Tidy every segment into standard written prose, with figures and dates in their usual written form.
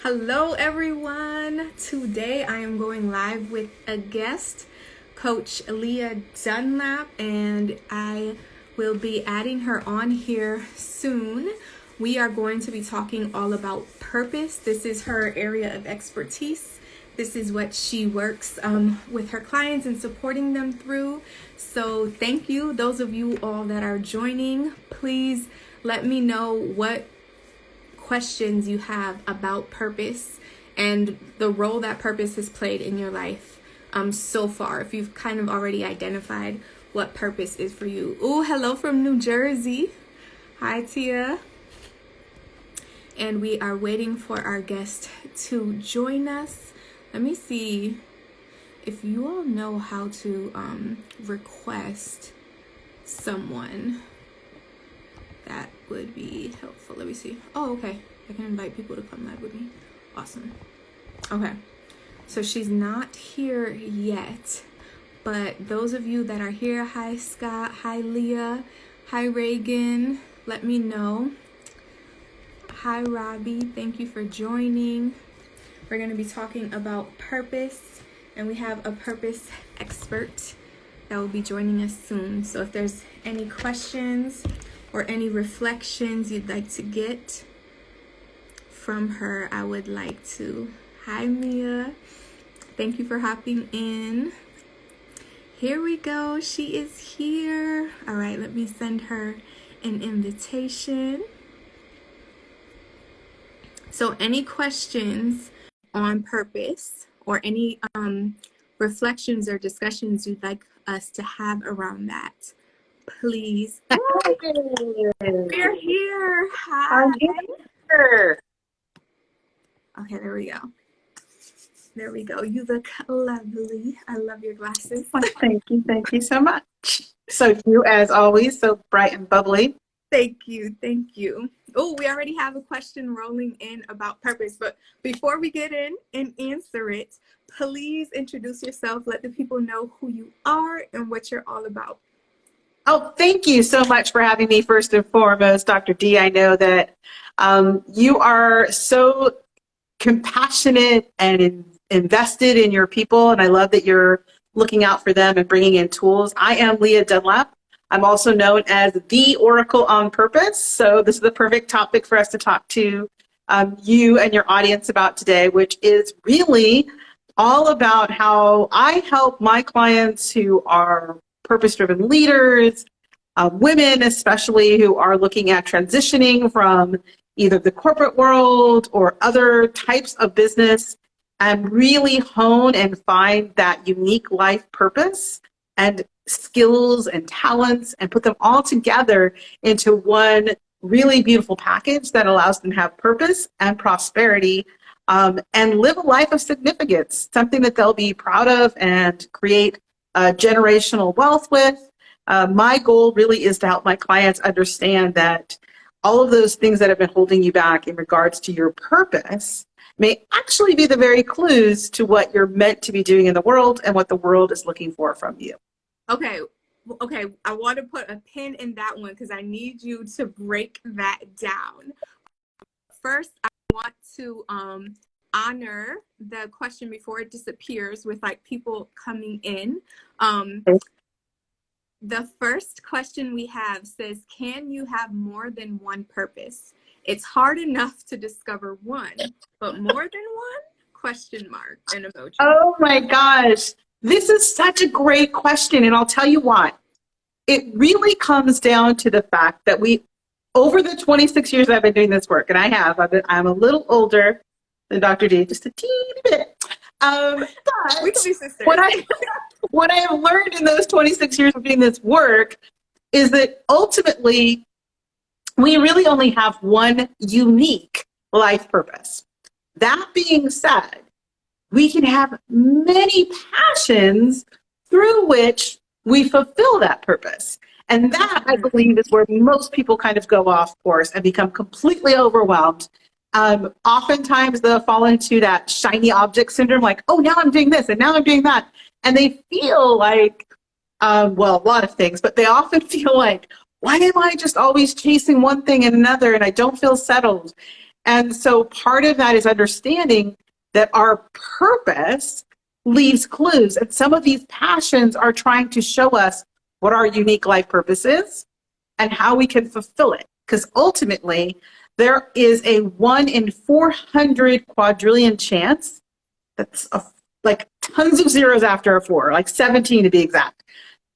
Hello, everyone. Today I am going live with a guest, Coach Lia Dunlap, and I will be adding her on here soon. We are going to be talking all about purpose. This is her area of expertise. This is what she works with her clients and supporting them through. So thank you, those of you all that are joining. Please let me know what questions you have about purpose and the role that purpose has played in your life so far, if you've kind of already identified what purpose is for you. Oh, hello from New Jersey. Hi, Tia. And we are waiting for our guest to join us. Let me see if you all know how to request someone. That would be helpful. Let me see. Oh, okay. I can invite people to come live with me. Awesome. Okay. So she's not here yet, but those of you that are here, hi Scott, hi Leah, hi Reagan, let me know. Hi Robbie, thank you for joining. We're going to be talking about purpose, and we have a purpose expert that will be joining us soon. So if there's any questions or any reflections you'd like to get from her, I would like to. Hi, Mia. Thank you for hopping in. Here we go. She is here. All right, let me send her an invitation. So any questions on purpose or any reflections or discussions you'd like us to have around that, please. We're here. Hi. I'm here. Okay, there we go. There we go. You look lovely. I love your glasses. Well, thank you. Thank you so much. So you, as always, so bright and bubbly. Thank you. Thank you. Oh, we already have a question rolling in about purpose. But before we get in and answer it, please introduce yourself. Let the people know who you are and what you're all about. Oh, thank you so much for having me first and foremost, Dr. D. I know that you are so compassionate and invested in your people, and I love that you're looking out for them and bringing in tools. I am Lia Dunlap. I'm also known as the Oracle on Purpose, so this is the perfect topic for us to talk to you and your audience about today, which is really all about how I help my clients who are purpose-driven leaders, women especially who are looking at transitioning from either the corporate world or other types of business, and really hone and find that unique life purpose and skills and talents and put them all together into one really beautiful package that allows them to have purpose and prosperity and live a life of significance, something that they'll be proud of and create generational wealth with. My goal really is to help my clients understand that all of those things that have been holding you back in regards to your purpose may actually be the very clues to what you're meant to be doing in the world and what the world is looking for from you. Okay. I want to put a pin in that one because I need you to break that down. First, I want to honor the question before it disappears with like people coming in. The first question we have says, can you have more than one purpose? It's hard enough to discover one, but more than one? Question mark and emoji. Oh my gosh. This is such a great question, and I'll tell you why. It really comes down to the fact that over the 26 years I've been doing this work, and I'm a little older than Dr. D, just a teeny bit. But we can be sisters. What I have learned in those 26 years of doing this work is that ultimately we really only have one unique life purpose. That being said, we can have many passions through which we fulfill that purpose. And that, I believe, is where most people kind of go off course and become completely overwhelmed. Oftentimes they'll fall into that shiny object syndrome, like, oh, now I'm doing this and now I'm doing that. And they feel like, well, a lot of things, but they often feel like, why am I just always chasing one thing and another and I don't feel settled? And so part of that is understanding that our purpose leaves clues. And some of these passions are trying to show us what our unique life purpose is and how we can fulfill it. Because ultimately, there is a 1 in 400 quadrillion chance, that's like tons of zeros after a 4, like 17 to be exact,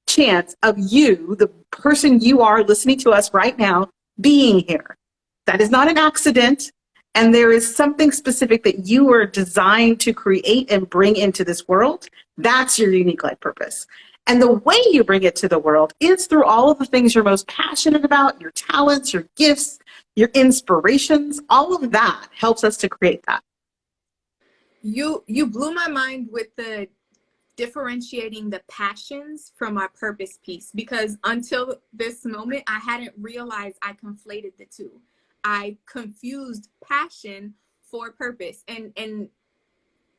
chance of you, the person you are listening to us right now, being here. That is not an accident. And there is something specific that you are designed to create and bring into this world. That's your unique life purpose. And the way you bring it to the world is through all of the things you're most passionate about, your talents, your gifts, your inspirations. All of that helps us to create that. You blew my mind with the differentiating the passions from our purpose piece, because until this moment I hadn't realized I conflated the two. I confused passion for purpose, and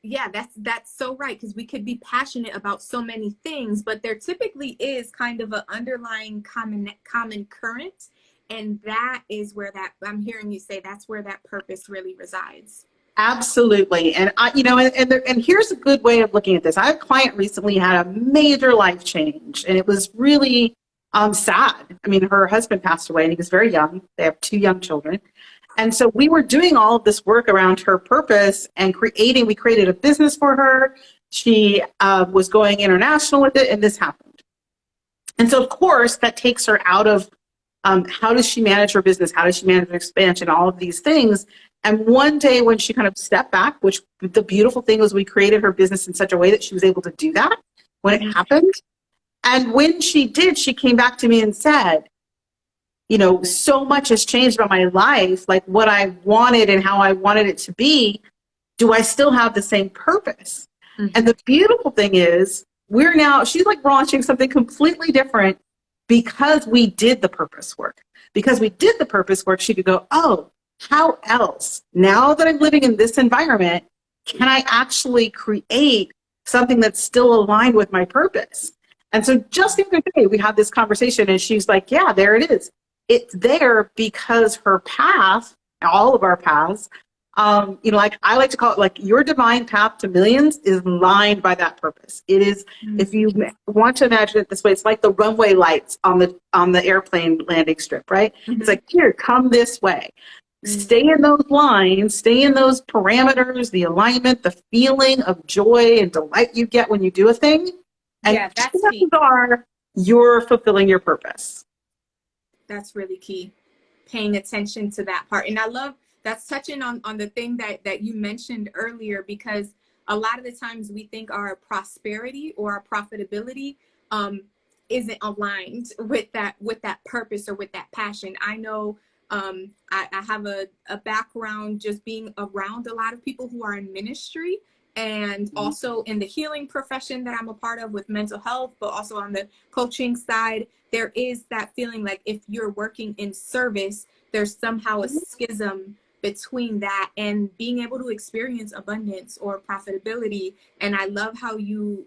yeah, that's so right, because we could be passionate about so many things, but there typically is kind of an underlying common current, and that is where that, I'm hearing you say, that's where that purpose really resides. Absolutely. And and here's a good way of looking at this. I had a client recently had a major life change, and it was really sad. I mean, her husband passed away and he was very young. They have 2 young children. And so we were doing all of this work around her purpose and we created a business for her. She was going international with it, and this happened. And so of course that takes her out of how does she manage her business? How does she manage expansion? All of these things. And one day when she kind of stepped back, which the beautiful thing was we created her business in such a way that she was able to do that when it happened. And when she did, she came back to me and said, you know, so much has changed about my life, like what I wanted and how I wanted it to be. Do I still have the same purpose? Mm-hmm. And the beautiful thing is she's like launching something completely different because we did the purpose work. Because we did the purpose work, she could go, oh, how else, now that I'm living in this environment, can I actually create something that's still aligned with my purpose? And so just the other day, we had this conversation, and she's like, yeah, there it is. It's there because her path, all of our paths, you know, like I like to call it, like your divine path to millions is lined by that purpose. It is, if you want to imagine it this way, it's like the runway lights on the airplane landing strip, right? Mm-hmm. It's like, here, come this way. Stay in those lines, stay in those parameters, the alignment, the feeling of joy and delight you get when you do a thing. And yeah, that's chances are you're fulfilling your purpose. That's really key. Paying attention to that part. And I love that's touching on the thing that you mentioned earlier, because a lot of the times we think our prosperity or our profitability isn't aligned with that purpose or with that passion. I know I have a background just being around a lot of people who are in ministry, and also in the healing profession that I'm a part of with mental health, but also on the coaching side, there is that feeling like if you're working in service, there's somehow a schism between that and being able to experience abundance or profitability. And I love how you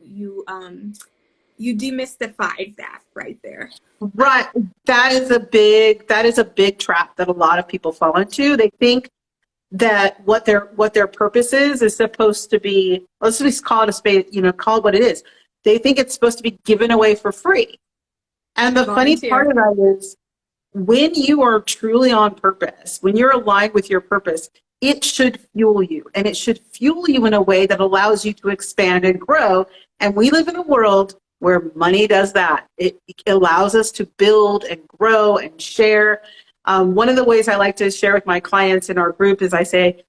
demystified that right there. Right. That is a big trap that a lot of people fall into. They think that what their purpose is supposed to be, let's just call it a spade, you know, call it what it is. They think it's supposed to be given away for free. And the funny part of that is when you are truly on purpose, when you're aligned with your purpose, it should fuel you, and it should fuel you in a way that allows you to expand and grow. And we live in a world where money does that. It allows us to build and grow and share. One of the ways I like to share with my clients in our group is I say,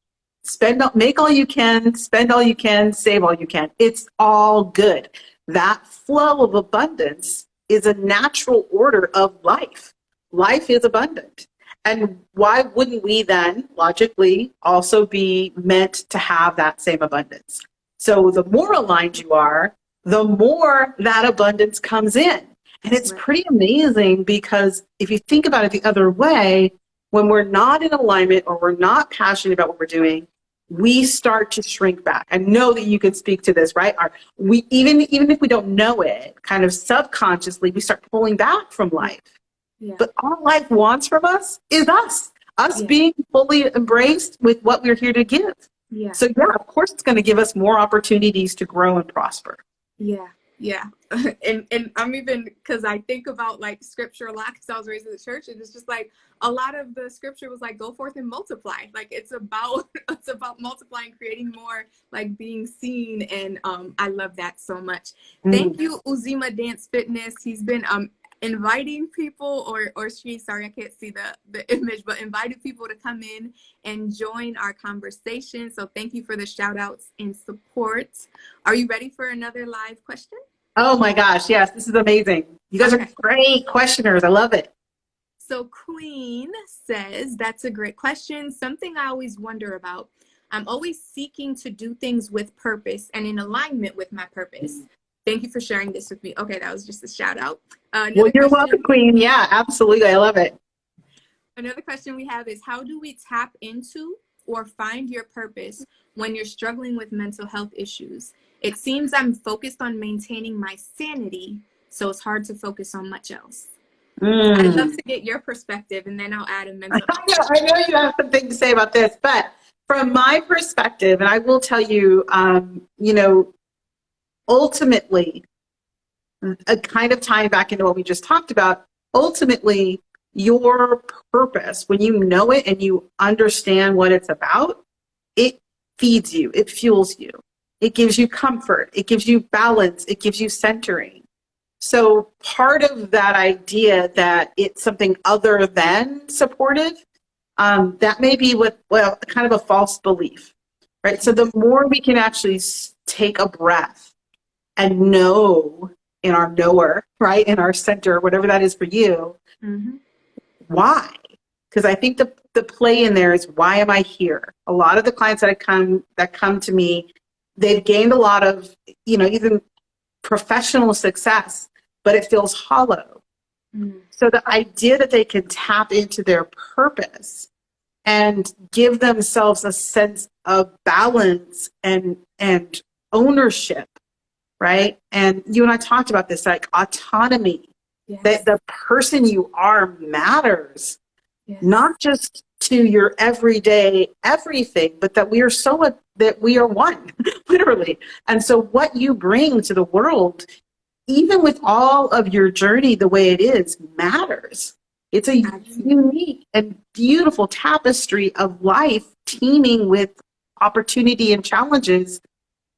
make all you can, spend all you can, save all you can. It's all good. That flow of abundance is a natural order of life. Life is abundant. And why wouldn't we then logically also be meant to have that same abundance? So the more aligned you are, the more that abundance comes in. And it's pretty amazing, because if you think about it the other way, when we're not in alignment or we're not passionate about what we're doing, we start to shrink back. I know that you can speak to this, right? We even if we don't know it, kind of subconsciously, we start pulling back from life. Yeah. But all life wants from us is us. us Yeah. being fully embraced with what we're here to give. Yeah. So yeah, of course it's going to give us more opportunities to grow and prosper. Yeah, yeah. And I'm even, because I think about like scripture a lot because I was raised in the church, and it's just like a lot of the scripture was like go forth and multiply. Like it's about it's about multiplying, creating more, like being seen. And I love that so much. Thank Mm. you, Uzima Dance Fitness. He's been inviting people, or she, sorry, I can't see the image, but invited people to come in and join our conversation. So thank you for the shout outs and support. Are you ready for another live question? Oh my gosh, yes, this is amazing. You guys Okay. are great questioners. I love it. So Queen says, that's a great question. Something I always wonder about. I'm always seeking to do things with purpose and in alignment with my purpose. Thank you for sharing this with me. Okay, that was just a shout out. Well, Another you're question. welcome, Queen. Yeah, absolutely. I love it. Another question we have is, how do we tap into or find your purpose when you're struggling with mental health issues? It seems I'm focused on maintaining my sanity, so it's hard to focus on much else. I'd love to get your perspective, and then I'll add a mental health. I know you have something to say about this, but from my perspective, and I will tell you, ultimately, a kind of tying back into what we just talked about, ultimately, your purpose, when you know it and you understand what it's about, it feeds you, it fuels you, it gives you comfort, it gives you balance, it gives you centering. So part of that idea that it's something other than supportive, that may be kind of a false belief, right? So the more we can actually take a breath and know in our knower, right, in our center, whatever that is for you, why? Because I think the play in there is, why am I here? A lot of the clients that come to me, they've gained a lot of, even professional success, but it feels hollow. So the idea that they can tap into their purpose and give themselves a sense of balance and ownership, right? And you and I talked about this, like autonomy, that the person you are matters, not just to your everyday everything, but that we are that we are one, literally. And so what you bring to the world, even with all of your journey the way it is, matters. It's a unique and beautiful tapestry of life teeming with opportunity and challenges.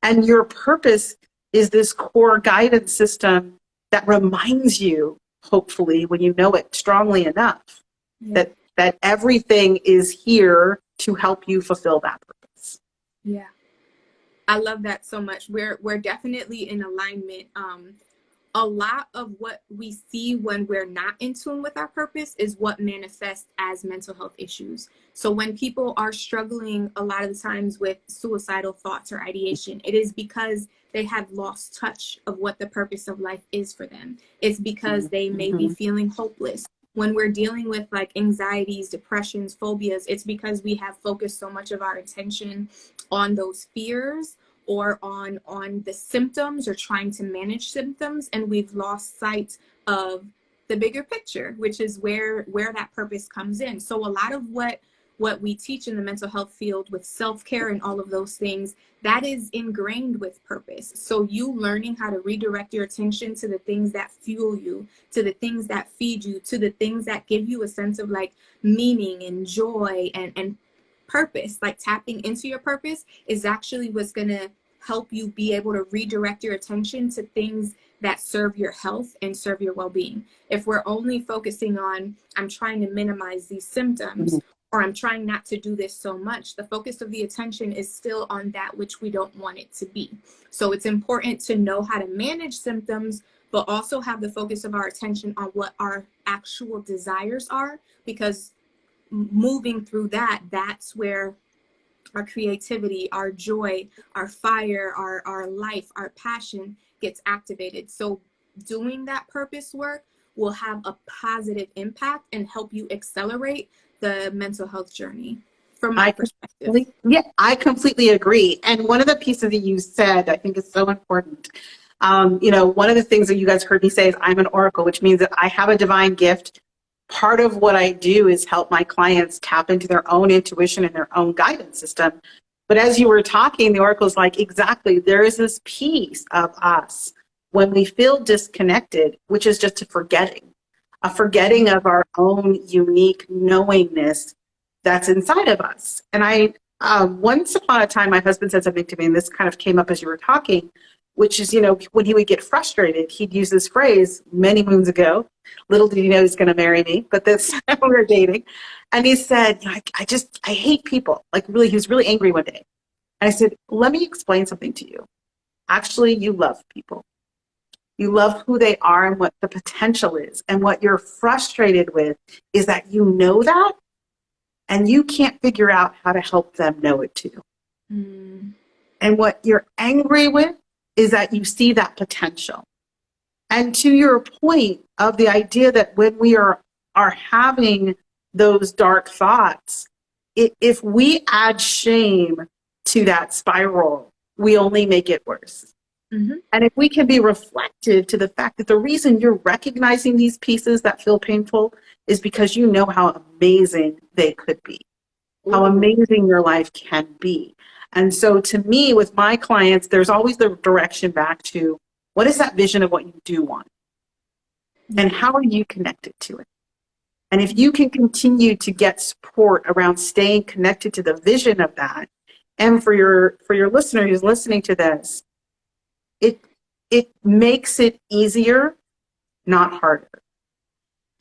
And your purpose is this core guidance system that reminds you, hopefully, when you know it strongly enough, that everything is here to help you fulfill that purpose. Yeah. I love that so much. We're definitely in alignment. A lot of what we see when we're not in tune with our purpose is what manifests as mental health issues. So when people are struggling a lot of the times with suicidal thoughts or ideation, it is because they have lost touch of what the purpose of life is for them. It's because they may be feeling hopeless. When we're dealing with like anxieties, depressions, phobias, it's because we have focused so much of our attention on those fears or on the symptoms, or trying to manage symptoms, and we've lost sight of the bigger picture, which is where that purpose comes in. So a lot of what we teach in the mental health field with self-care and all of those things, that is ingrained with purpose. So you learning how to redirect your attention to the things that fuel you, to the things that feed you, to the things that give you a sense of like meaning and joy and purpose, like tapping into your purpose is actually what's going to help you be able to redirect your attention to things that serve your health and serve your well-being. If we're only focusing on, I'm trying to minimize these symptoms, or I'm trying not to do this so much, the focus of the attention is still on that which we don't want it to be. So it's important to know how to manage symptoms, but also have the focus of our attention on what our actual desires are, because moving through that's where our creativity, our joy, our fire, our life, our passion gets activated. So doing that purpose work will have a positive impact and help you accelerate the mental health journey from my perspective. I completely agree. And one of the pieces that you said, I think is so important. One of the things that you guys heard me say is I'm an oracle, which means that I have a divine gift. part of what I do is help my clients tap into their own intuition and their own guidance system. But as you were talking, the oracle's like, exactly, there is this piece of us when we feel disconnected, which is just a forgetting of our own unique knowingness that's inside of us. And once upon a time, my husband said something to me, and this kind of came up as you were talking, which is, when he would get frustrated, he'd use this phrase many moons ago. Little did he know he's going to marry me, but this we were dating. And he said, I hate people. Like, really, he was really angry one day. And I said, let me explain something to you. Actually, you love people. You love who they are and what the potential is. And what you're frustrated with is that you know that, and you can't figure out how to help them know it too. Mm. And what you're angry with is that you see that potential. And to your point of the idea that when we are having those dark thoughts, if we add shame to that spiral, we only make it worse. Mm-hmm. And if we can be reflective to the fact that the reason you're recognizing these pieces that feel painful is because you know how amazing they could be, how amazing your life can be. And so to me, with my clients, there's always the direction back to what is that vision of what you do want? And how are you connected to it? And if you can continue to get support around staying connected to the vision of that, and for your listener who's listening to this, it makes it easier, not harder.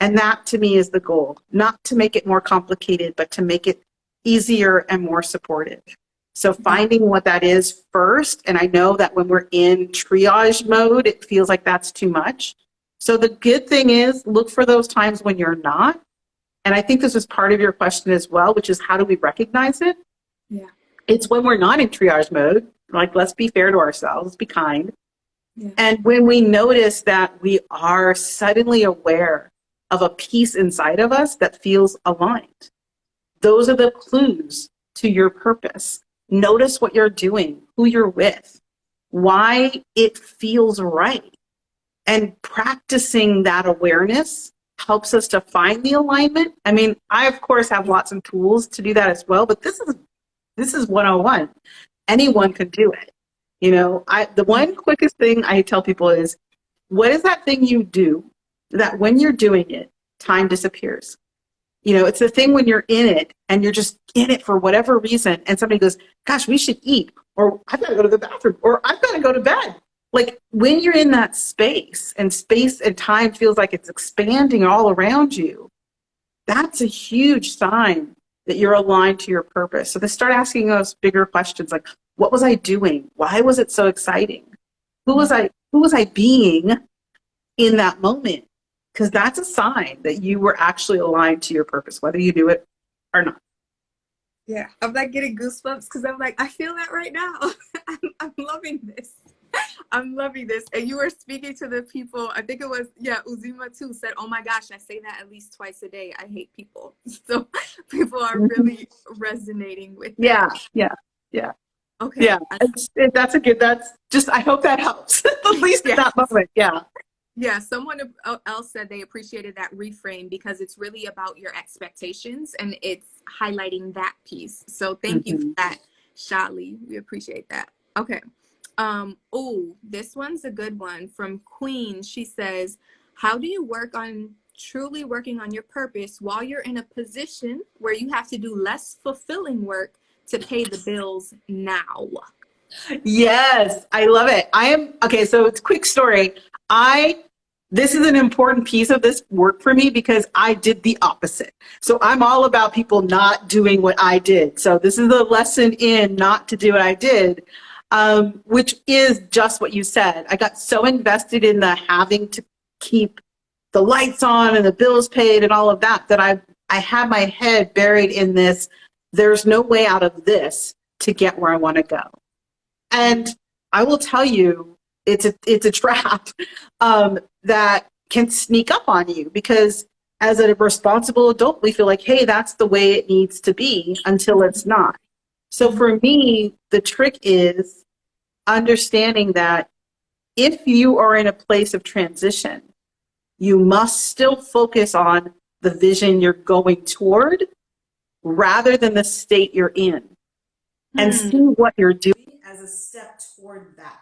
And that to me is the goal, not to make it more complicated, but to make it easier and more supportive. So finding what that is first, and I know that when we're in triage mode, it feels like that's too much. So the good thing is look for those times when you're not. And I think this is part of your question as well, which is how do we recognize it? Yeah. It's when we're not in triage mode, like let's be fair to ourselves, let's be kind. Yeah. And when we notice that we are suddenly aware of a piece inside of us that feels aligned. Those are the clues to your purpose. Notice what you're doing, who you're with, why it feels right. And practicing that awareness helps us to find the alignment. I mean, I, of course, have lots of tools to do that as well, but this is 101. Anyone can do it. The one quickest thing I tell people is, what is that thing you do that when you're doing it, time disappears? It's the thing when you're in it and you're just in it for whatever reason. And somebody goes, gosh, we should eat, or I've got to go to the bathroom, or I've got to go to bed. Like when you're in that space and time feels like it's expanding all around you, that's a huge sign that you're aligned to your purpose. So they start asking those bigger questions like, what was I doing? Why was it so exciting? Who was I being in that moment? Because that's a sign that you were actually aligned to your purpose, whether you do it or not. Yeah, I'm like getting goosebumps because I'm like, I feel that right now. I'm loving this. I'm loving this. And you were speaking to the people, I think it was, Uzima too, said, oh my gosh, I say that at least twice a day. I hate people. So people are really resonating with that. Yeah. Okay. Yeah, that's just, I hope that helps, at least in that moment. Yeah. Yeah, someone else said they appreciated that reframe because it's really about your expectations and it's highlighting that piece. So thank you for that, Shali. We appreciate that. Okay. This one's a good one from Queen. She says, how do you work on truly working on your purpose while you're in a position where you have to do less fulfilling work to pay the bills now? Yes, I love it. So it's a quick story. This is an important piece of this work for me because I did the opposite. So I'm all about people not doing what I did. So this is the lesson in not to do what I did, which is just what you said. I got so invested in the having to keep the lights on and the bills paid and all of that, that I had my head buried in this, there's no way out of this to get where I want to go. And I will tell you, it's a trap that can sneak up on you because as a responsible adult, we feel like, hey, that's the way it needs to be until it's not. So for me, the trick is understanding that if you are in a place of transition, you must still focus on the vision you're going toward rather than the state you're in, and see what you're doing as a step toward that.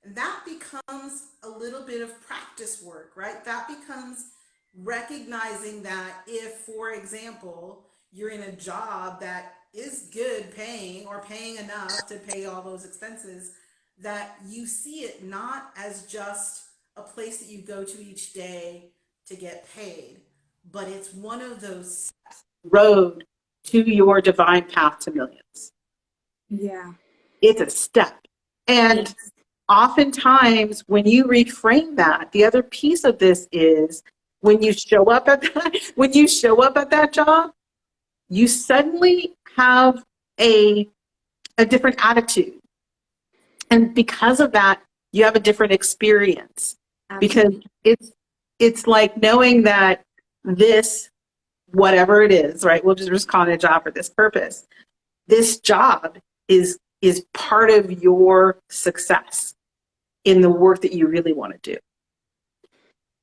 And that becomes a little bit of practice work, right? That becomes recognizing that if, for example, you're in a job that is good paying or paying enough to pay all those expenses, that you see it not as just a place that you go to each day to get paid, but it's one of those road to your divine path to millions. Yeah. It's a step. And Yes. oftentimes when you reframe that, the other piece of this is when you show up at that job, you suddenly have a different attitude. And because of that, you have a different experience. Absolutely. Because it's like knowing that this, whatever it is, right? We'll just call it a job for this purpose. This job is part of your success in the work that you really want to do.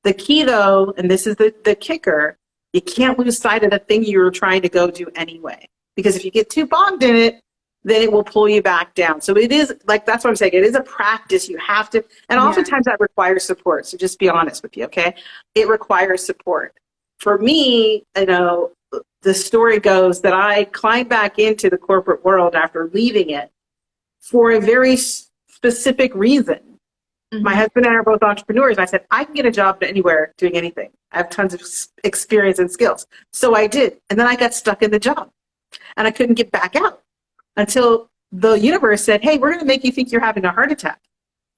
The key though, and this is the kicker, you can't lose sight of the thing you were trying to go do anyway. Because if you get too bogged in it, then it will pull you back down. So it is like, that's what I'm saying. It is a practice. You have to, and oftentimes that requires support. So just be honest with you, okay? It requires support. For me, you know, the story goes that I climbed back into the corporate world after leaving it for a very specific reason. Mm-hmm. My husband and I are both entrepreneurs. And I said, I can get a job anywhere doing anything. I have tons of experience and skills. So I did. And then I got stuck in the job and I couldn't get back out until the universe said, hey, we're going to make you think you're having a heart attack.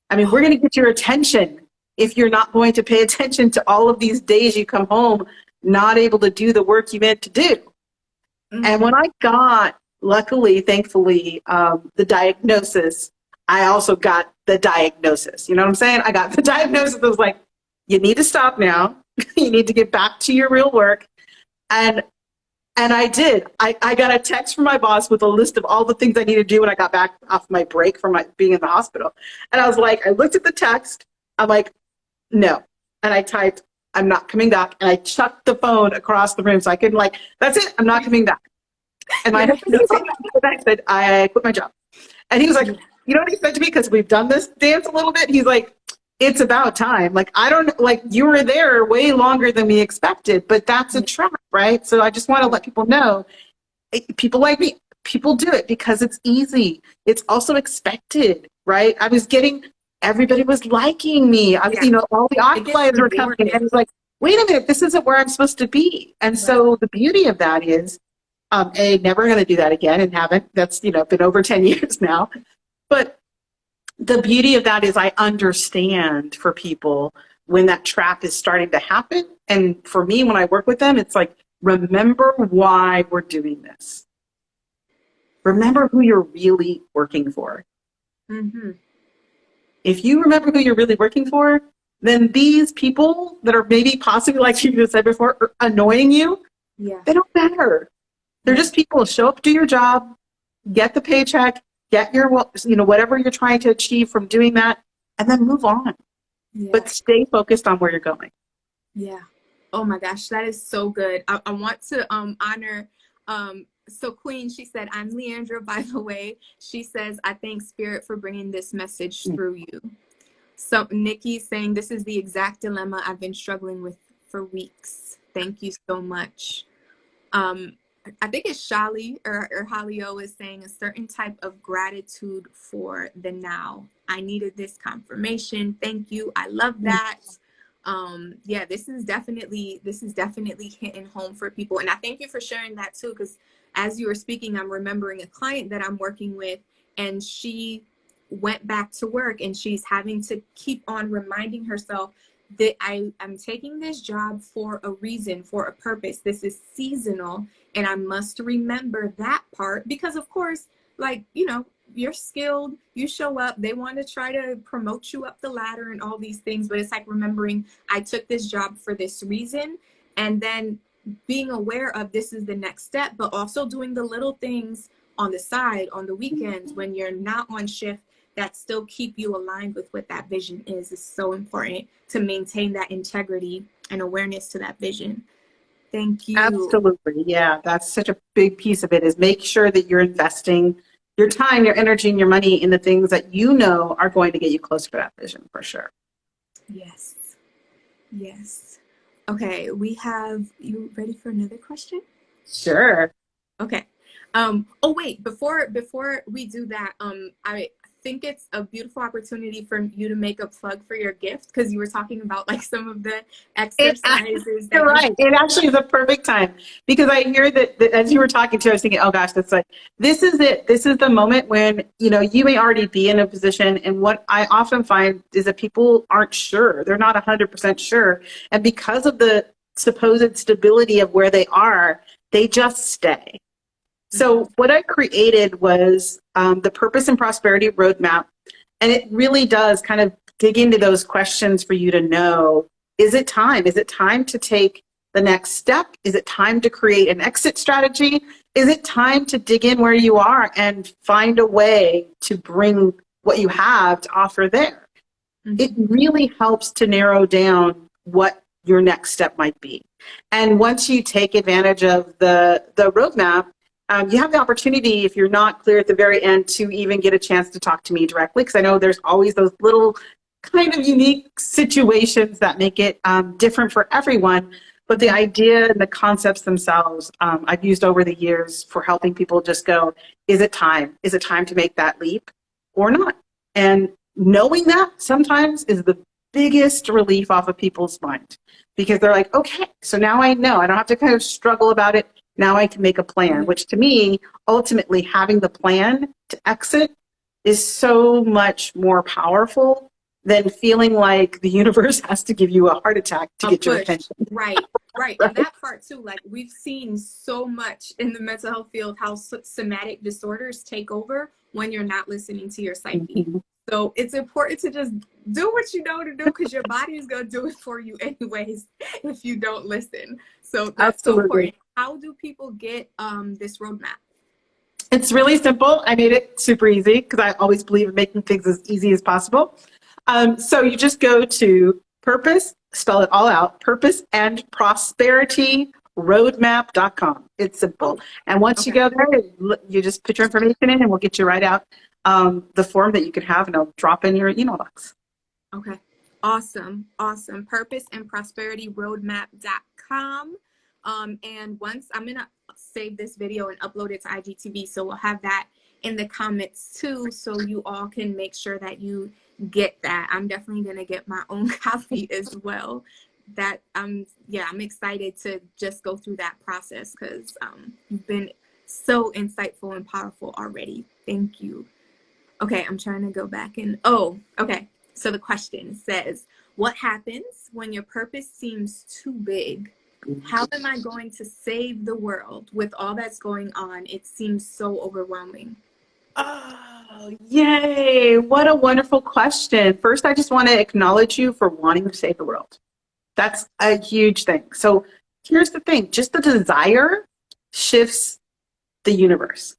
I mean, we're going to get your attention if you're not going to pay attention to all of these days you come home not able to do the work you meant to do. Mm-hmm. And when I got, luckily, thankfully, the diagnosis, I also got the diagnosis. You know what I'm saying? I got the diagnosis that was like, you need to stop now. You need to get back to your real work. And I did. I got a text from my boss with a list of all the things I needed to do when I got back off my break from being in the hospital. And I was like, I looked at the text. I'm like, no. And I typed, I'm not coming back. And I chucked the phone across the room so I could that's it. I'm not coming back. And my husband said, I quit my job. And he was like, you know what he said to me? Because we've done this dance a little bit. He's like, it's about time. Like, I don't, like, you were there way longer than we expected, but that's a trap, right? So I just want to let people know, people like me, people do it because it's easy. It's also expected, right? Everybody was liking me. I was, all the accolades were coming. And I was like, wait a minute, this isn't where I'm supposed to be. And so the beauty of that is, never going to do that again and haven't. That's, been over 10 years now. But the beauty of that is I understand for people when that trap is starting to happen. And for me, when I work with them, it's like, remember why we're doing this. Remember who you're really working for. Mm-hmm. If you remember who you're really working for, then these people that are maybe possibly, like you just said before, are annoying you, they don't matter. They're just people who show up, do your job, get the paycheck, get your, whatever you're trying to achieve from doing that, and then move on. Yeah. But stay focused on where you're going. Yeah. Oh my gosh, that is so good. I want to honor, so Queen, she said, I'm Leandra, by the way. She says, I thank Spirit for bringing this message through you. So Nikki's saying, this is the exact dilemma I've been struggling with for weeks. Thank you so much. I think it's Shali or Halio is saying a certain type of gratitude for the now. I needed this confirmation. Thank you. I love that. This is definitely hitting home for people. And I thank you for sharing that too, because as you were speaking, I'm remembering a client that I'm working with, and she went back to work and she's having to keep on reminding herself that I'm taking this job for a reason, for a purpose. This is seasonal, and I must remember that part because, of course, you're skilled, you show up, they want to try to promote you up the ladder and all these things, but it's like remembering I took this job for this reason, and then being aware of this is the next step, but also doing the little things on the side, on the weekends when you're not on shift, that still keep you aligned with what that vision is so important to maintain that integrity and awareness to that vision. Thank you. Absolutely. Yeah, that's such a big piece of it is make sure that you're investing your time, your energy, and your money in the things that you know are going to get you closer to that vision for sure. Yes. Yes. Okay, we have you ready for another question? Sure. Okay. Oh wait, before we do that, I think it's a beautiful opportunity for you to make a plug for your gift because you were talking about like some of the It, exercises you're that you. right. It actually is a perfect time because I hear that as you were talking to, I was thinking, oh gosh, that's like, this is it. This is the moment when, you may already be in a position. And what I often find is that people aren't sure. They're not 100% sure. And because of the supposed stability of where they are, they just stay. Mhm. So what I created was the Purpose and Prosperity Roadmap. And it really does kind of dig into those questions for you to know, is it time? Is it time to take the next step? Is it time to create an exit strategy? Is it time to dig in where you are and find a way to bring what you have to offer there? It Mhm. really helps to narrow down what your next step might be. And once you take advantage of the roadmap, you have the opportunity, if you're not clear at the very end, to even get a chance to talk to me directly, because I know there's always those little kind of unique situations that make it different for everyone. But the idea and the concepts themselves, I've used over the years for helping people just go, is it time? Is it time to make that leap or not? And knowing that sometimes is the biggest relief off of people's mind because they're like, okay, so now I know. I don't have to kind of struggle about it. Now I can make a plan, which to me, ultimately, having the plan to exit is so much more powerful than feeling like the universe has to give you a heart attack to A get your push. attention. Right. Right. And Right? that part too, like we've seen so much in the mental health field how somatic disorders take over when you're not listening to your psyche. Mhm. So it's important to just do what you know to do because your body is going to do it for you anyways if you don't listen. So that's so Absolutely. important. How do people get this roadmap? It's really simple. I made it super easy because I always believe in making things as easy as possible. So you just go to purpose, spell it all out, purpose and prosperity roadmap.com. It's simple. Oh, And once you okay. go there, you just put your information in and we'll get you right out the form that you can have and I'll drop in your email box. Okay. Awesome. Awesome. Purpose and prosperity roadmap.com. And once I'm going to save this video and upload it to IGTV. So we'll have that in the comments too. So you all can make sure that you get that. I'm definitely going to get my own copy as well. That yeah, I'm excited to just go through that process because you've been so insightful and powerful already. Thank you. Okay, I'm trying to go back and okay. So the question says, what happens when your purpose seems too big? How am I going to save the world with all that's going on? It seems so overwhelming. Oh, yay. What a wonderful question. First, I just want to acknowledge you for wanting to save the world. That's a huge thing. So here's the thing, just the desire shifts the universe.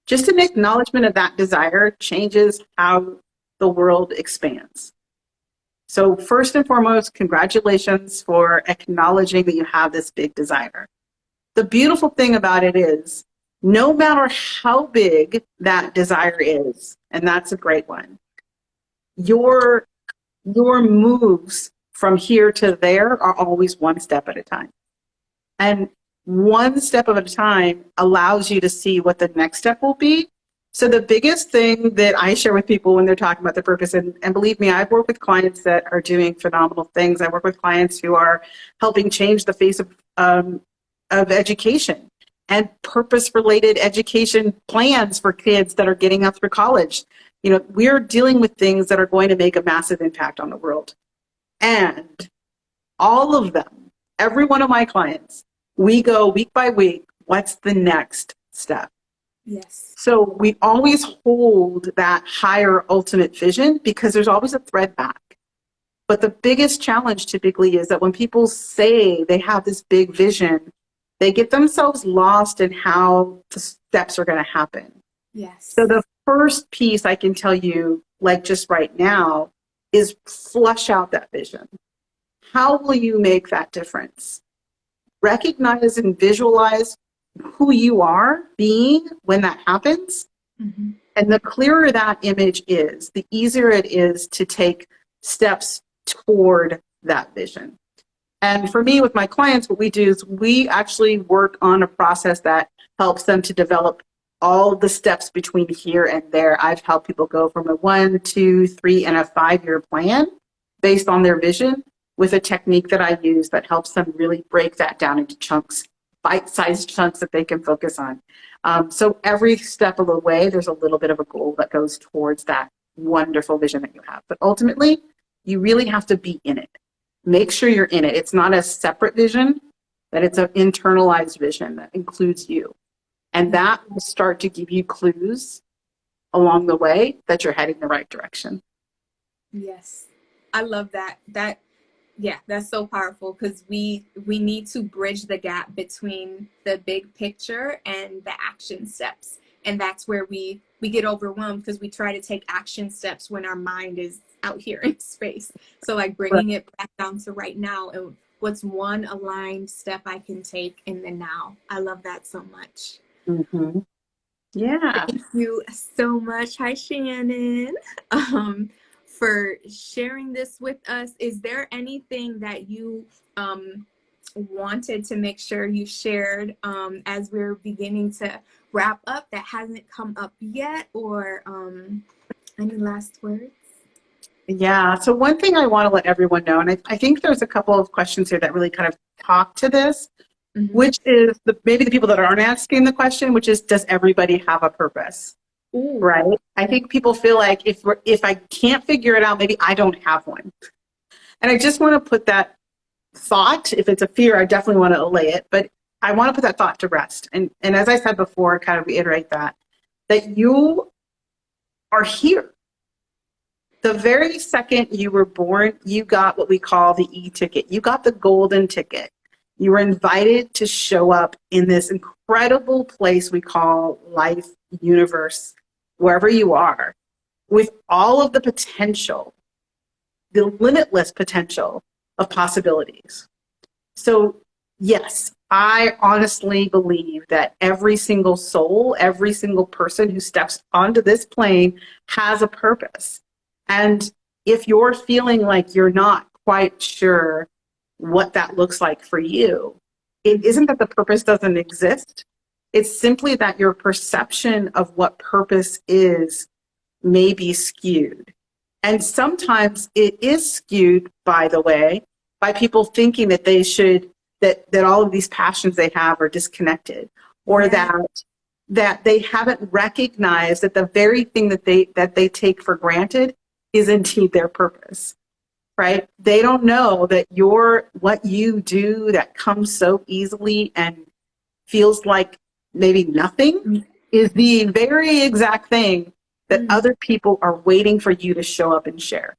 Just an acknowledgement of that desire changes how the world expands. So first and foremost, congratulations for acknowledging that you have this big desire. The beautiful thing about it is no matter how big that desire is, and that's a great one, your moves from here to there are always one step at a time. And one step at a time allows you to see what the next step will be. So the biggest thing that I share with people when they're talking about their purpose, and believe me, I've worked with clients that are doing phenomenal things. I work with clients who are helping change the face of education and purpose-related education plans for kids that are getting up through college. We're dealing with things that are going to make a massive impact on the world. And all of them, every one of my clients, we go week by week, what's the next step? Yes. So we always hold that higher ultimate vision because there's always a thread back. But the biggest challenge typically is that when people say they have this big vision, they get themselves lost in how the steps are going to happen. Yes. So the first piece I can tell you, like just right now, is flush out that vision. How will you make that difference? recognize and visualize who you are being when that happens. Mm-hmm. And the clearer that image is, the easier it is to take steps toward that vision. And for me, with my clients, what we do is we actually work on a process that helps them to develop all the steps between here and there. I've helped people go from a 1, 2, 3, and a 5-year plan based on their vision with a technique that I use that helps them really break that down into chunks, bite-sized chunks that they can focus on. So every step of the way, there's a little bit of a goal that goes towards that wonderful vision that you have. But ultimately, you really have to be in it. Make sure you're in it. It's not a separate vision, that it's an internalized vision that includes you. And that will start to give you clues along the way that you're heading the right direction. Yes. I love that. Yeah, that's so powerful, because we need to bridge the gap between the big picture and the action steps. And that's where we get overwhelmed, because we try to take action steps when our mind is out here in space. So like bringing it back down to right now, and what's one aligned step I can take in the now. I love that so much. Mm-hmm. Yeah. Thank you so much. Hi, Shannon. For sharing this with us. Is there anything that you wanted to make sure you shared as we're beginning to wrap up that hasn't come up yet, or any last words? Yeah. So one thing I want to let everyone know, and I think there's a couple of questions here that really kind of talk to this, Mm-hmm. which is maybe the people that aren't asking the question, which is, does everybody have a purpose? Ooh. Right? I think people feel like if I can't figure it out, maybe I don't have one. And I just want to put that thought, if it's a fear, I definitely want to allay it, but I want to put that thought to rest. And as I said before, kind of reiterate that you are here. The very second you were born, you got what we call the e-ticket. You got the golden ticket. You were invited to show up in this incredible place we call life, universe, wherever you are, with all of the potential, the limitless potential of possibilities. So yes, I honestly believe that every single soul, every single person who steps onto this plane has a purpose. And if you're feeling like you're not quite sure what that looks like for you, it isn't that the purpose doesn't exist. It's simply that your perception of what purpose is may be skewed. And sometimes it is skewed, by the way, by people thinking that they should, that all of these passions they have are disconnected, or that they haven't recognized that the very thing that they take for granted is indeed their purpose. Right? They don't know that what you do that comes so easily and feels like maybe nothing is the very exact thing that other people are waiting for you to show up and share.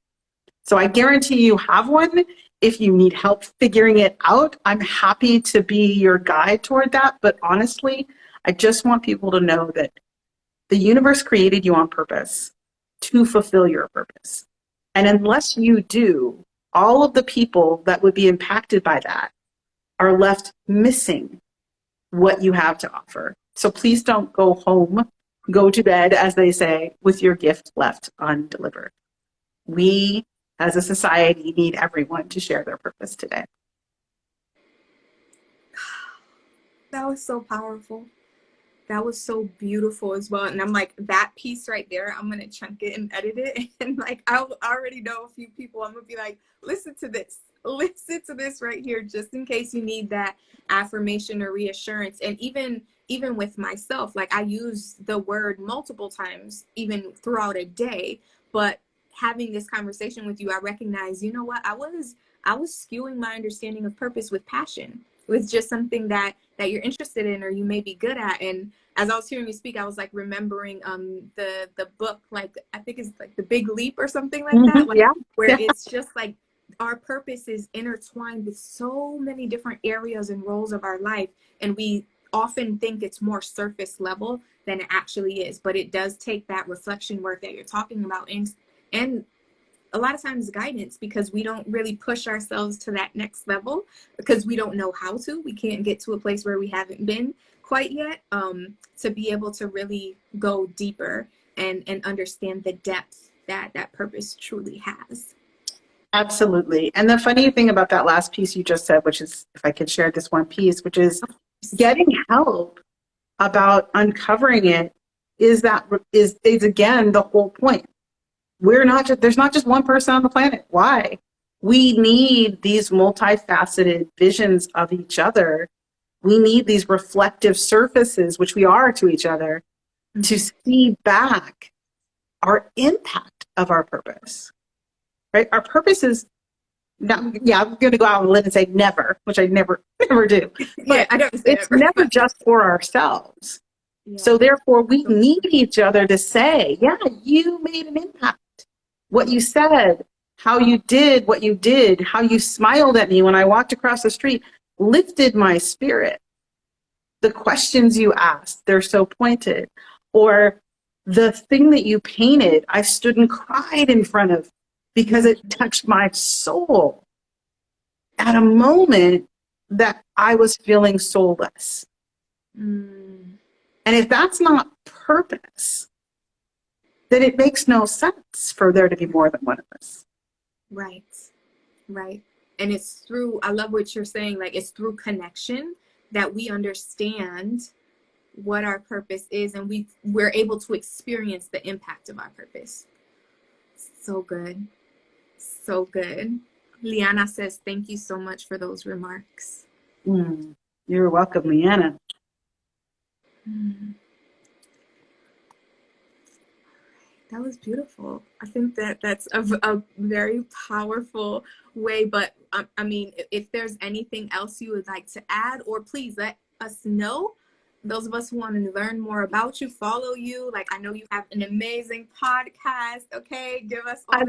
So I guarantee you have one. If you need help figuring it out, I'm happy to be your guide toward that. But honestly, I just want people to know that the universe created you on purpose to fulfill your purpose. And unless you do, all of the people that would be impacted by that are left missing what you have to offer. So please don't go home, go to bed, as they say, with your gift left undelivered. We, as a society, need everyone to share their purpose today. That was so powerful. That was so beautiful as well. And I'm like, that piece right there, I'm going to chunk it and edit it. And like, I already know a few people, I'm going to be like, listen to this right here, just in case you need that affirmation or reassurance. And even with myself, like I use the word multiple times, even throughout a day, but having this conversation with you, I recognize, you know what, I was skewing my understanding of purpose with passion, with just something that you're interested in or you may be good at. And as I was hearing you speak, I was like remembering the book, like I think it's like The Big Leap or something like that, like, where it's just like our purpose is intertwined with so many different areas and roles of our life, and we often think it's more surface level than it actually is. But it does take that reflection work that you're talking about, and a lot of times guidance, because we don't really push ourselves to that next level because we don't know how to. We can't get to a place where we haven't been quite yet, to be able to really go deeper and understand the depth that that purpose truly has. Absolutely. And the funny thing about that last piece you just said, which is, if I could share this one piece, which is getting help about uncovering it, is again the whole point. There's not just one person on the planet. Why? We need these multifaceted visions of each other. We need these reflective surfaces, which we are to each other, to see back our impact of our purpose. Right? Our purpose is not, I'm going to go out on a limb and say never, which I never do. But I don't say it's never just for ourselves. Yeah. So therefore, we need each other to say, yeah, you made an impact. What you said, how you did what you did, how you smiled at me when I walked across the street, lifted my spirit. The questions you asked, they're so pointed. Or the thing that you painted, I stood and cried in front of because it touched my soul at a moment that I was feeling soulless. And if that's not purpose, then it makes no sense for there to be more than one of us. Right. And it's through, I love what you're saying, like it's through connection that we understand what our purpose is, and we're able to experience the impact of our purpose. So good. So good. Liana says, thank you so much for those remarks. You're welcome, Liana. That was beautiful. I think that's a very powerful way. But I mean, if there's anything else you would like to add, or please let us know. Those of us who want to learn more about you, follow you. Like, I know you have an amazing podcast. Okay, give us all I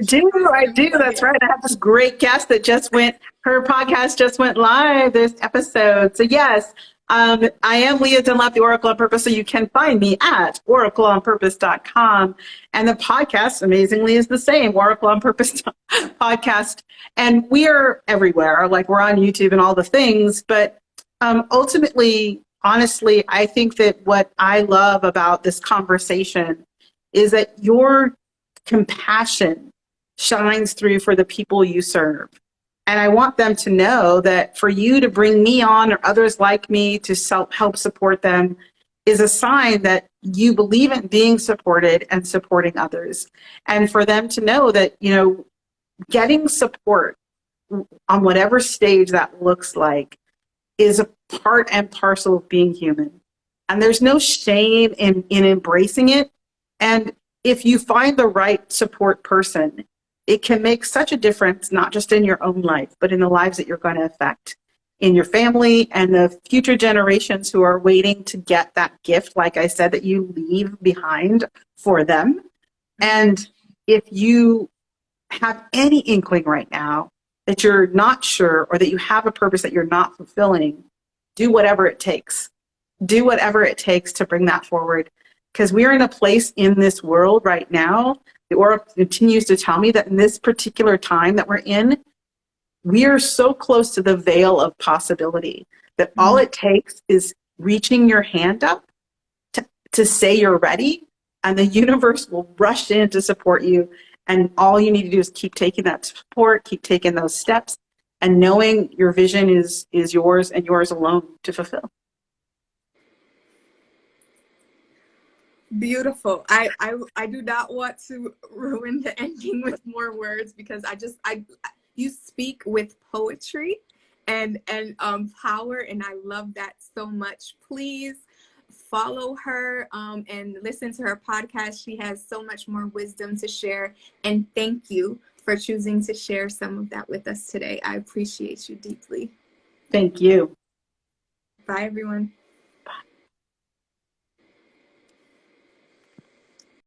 do. That's right. I have this great guest that her podcast just went live this episode. So yes, I am Lia Dunlap, the Oracle on Purpose. So you can find me at oracleonpurpose.com. And the podcast, amazingly, is the same, Oracle on Purpose podcast. And we are everywhere. Like, we're on YouTube and all the things. But ultimately, honestly, I think that what I love about this conversation is that your compassion shines through for the people you serve. And I want them to know that for you to bring me on or others like me to help support them is a sign that you believe in being supported and supporting others. And for them to know that, getting support on whatever stage that looks like is a part and parcel of being human. And there's no shame in embracing it. And if you find the right support person, it can make such a difference, not just in your own life, but in the lives that you're going to affect in your family and the future generations who are waiting to get that gift, like I said, that you leave behind for them. And if you have any inkling right now that you're not sure, or that you have a purpose that you're not fulfilling, do whatever it takes. Do whatever it takes to bring that forward. Because we are in a place in this world right now, the Oracle continues to tell me that in this particular time that we're in, we are so close to the veil of possibility that all it takes is reaching your hand up to say you're ready, and the universe will rush in to support you. And all you need to do is keep taking that support, keep taking those steps, and knowing your vision is yours and yours alone to fulfill. Beautiful. I do not want to ruin the ending with more words, because you speak with poetry and power, and I love that so much. Please follow her and listen to her podcast. She has so much more wisdom to share, and thank you for choosing to share some of that with us today. I appreciate you deeply. Thank you. Bye, everyone.